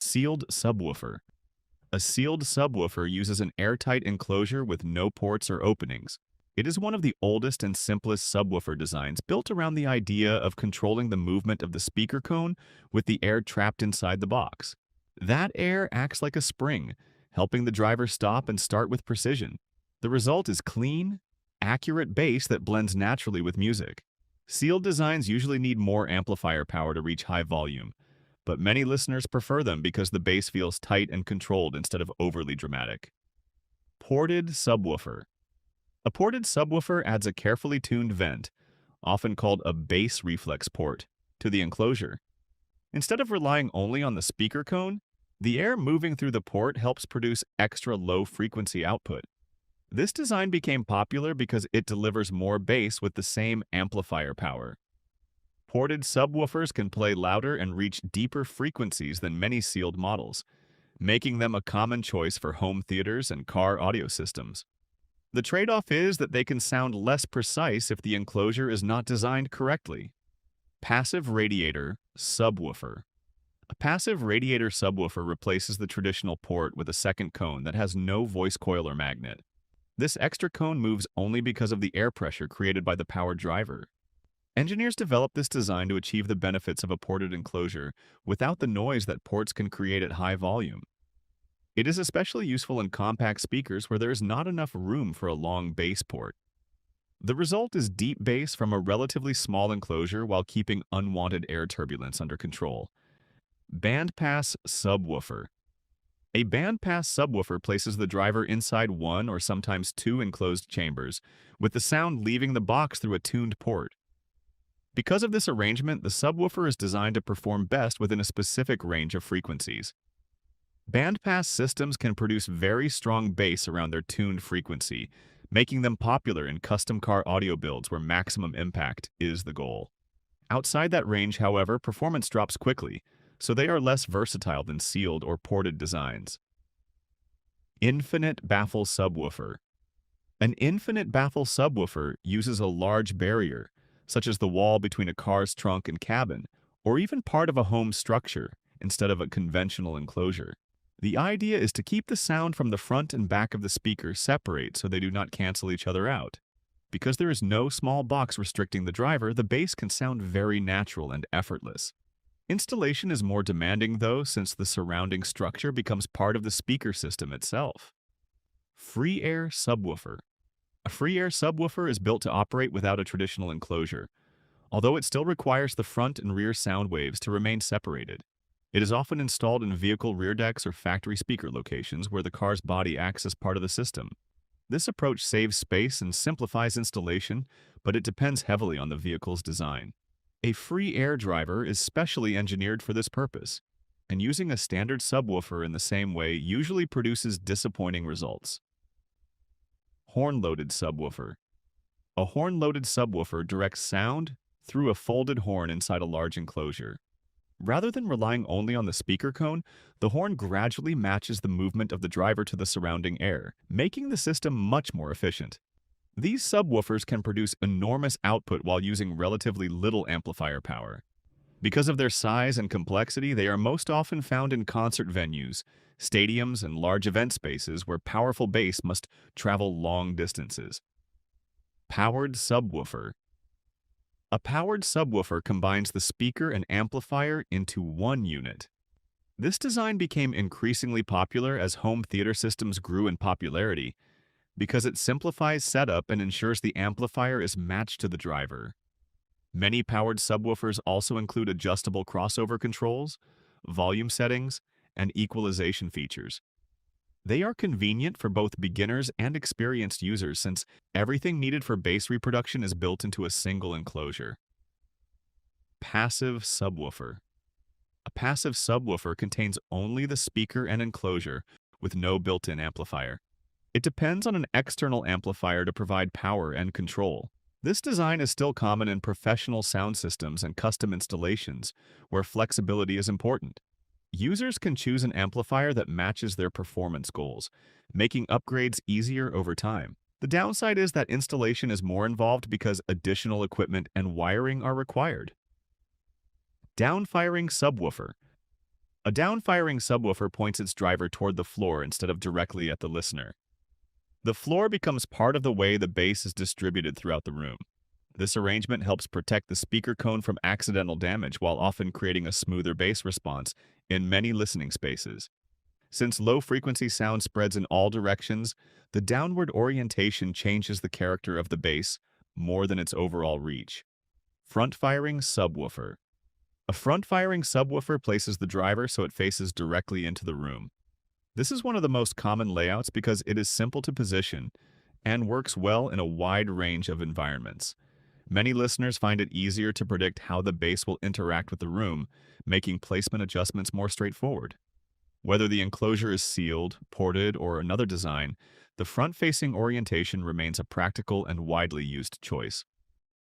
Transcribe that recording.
Sealed subwoofer. A sealed subwoofer uses an airtight enclosure with no ports or openings. It is one of the oldest and simplest subwoofer designs, built around the idea of controlling the movement of the speaker cone with the air trapped inside the box. That air acts like a spring, helping the driver stop and start with precision. The result is clean, accurate bass that blends naturally with music. Sealed designs usually need more amplifier power to reach high volume, but many listeners prefer them because the bass feels tight and controlled instead of overly dramatic. Ported subwoofer. A ported subwoofer adds a carefully tuned vent, often called a bass reflex port, to the enclosure. Instead of relying only on the speaker cone, the air moving through the port helps produce extra low-frequency output. This design became popular because it delivers more bass with the same amplifier power. Ported subwoofers can play louder and reach deeper frequencies than many sealed models, making them a common choice for home theaters and car audio systems. The trade-off is that they can sound less precise if the enclosure is not designed correctly. Passive radiator subwoofer. A passive radiator subwoofer replaces the traditional port with a second cone that has no voice coil or magnet. This extra cone moves only because of the air pressure created by the powered driver. Engineers developed this design to achieve the benefits of a ported enclosure without the noise that ports can create at high volume. It is especially useful in compact speakers where there is not enough room for a long bass port. The result is deep bass from a relatively small enclosure while keeping unwanted air turbulence under control. Bandpass subwoofer. A bandpass subwoofer places the driver inside one or sometimes two enclosed chambers, with the sound leaving the box through a tuned port. Because of this arrangement, the subwoofer is designed to perform best within a specific range of frequencies. Bandpass systems can produce very strong bass around their tuned frequency, making them popular in custom car audio builds where maximum impact is the goal. Outside that range, however, performance drops quickly, so they are less versatile than sealed or ported designs. Infinite baffle subwoofer. An infinite baffle subwoofer uses a large barrier, such as the wall between a car's trunk and cabin, or even part of a home structure, instead of a conventional enclosure. The idea is to keep the sound from the front and back of the speaker separate so they do not cancel each other out. Because there is no small box restricting the driver, the bass can sound very natural and effortless. Installation is more demanding, though, since the surrounding structure becomes part of the speaker system itself. Free air subwoofer. A free air subwoofer is built to operate without a traditional enclosure, although it still requires the front and rear sound waves to remain separated. It is often installed in vehicle rear decks or factory speaker locations where the car's body acts as part of the system. This approach saves space and simplifies installation, but it depends heavily on the vehicle's design. A free air driver is specially engineered for this purpose, and using a standard subwoofer in the same way usually produces disappointing results. Horn-loaded subwoofer. A horn-loaded subwoofer directs sound through a folded horn inside a large enclosure. Rather than relying only on the speaker cone, the horn gradually matches the movement of the driver to the surrounding air, making the system much more efficient. These subwoofers can produce enormous output while using relatively little amplifier power. Because of their size and complexity, they are most often found in concert venues, stadiums, and large event spaces where powerful bass must travel long distances. Powered subwoofer. A powered subwoofer combines the speaker and amplifier into one unit. This design became increasingly popular as home theater systems grew in popularity because it simplifies setup and ensures the amplifier is matched to the driver. Many powered subwoofers also include adjustable crossover controls, volume settings, and equalization features. They are convenient for both beginners and experienced users since everything needed for bass reproduction is built into a single enclosure. Passive subwoofer. A passive subwoofer contains only the speaker and enclosure with no built-in amplifier. It depends on an external amplifier to provide power and control. This design is still common in professional sound systems and custom installations, where flexibility is important. Users can choose an amplifier that matches their performance goals, making upgrades easier over time. The downside is that installation is more involved because additional equipment and wiring are required. Downfiring subwoofer. A down-firing subwoofer points its driver toward the floor instead of directly at the listener. The floor becomes part of the way the bass is distributed throughout the room. This arrangement helps protect the speaker cone from accidental damage while often creating a smoother bass response in many listening spaces. Since low-frequency sound spreads in all directions, the downward orientation changes the character of the bass more than its overall reach. Front-firing subwoofer. A front-firing subwoofer places the driver so it faces directly into the room. This is one of the most common layouts because it is simple to position and works well in a wide range of environments. Many listeners find it easier to predict how the bass will interact with the room, making placement adjustments more straightforward. Whether the enclosure is sealed, ported, or another design, the front-facing orientation remains a practical and widely used choice.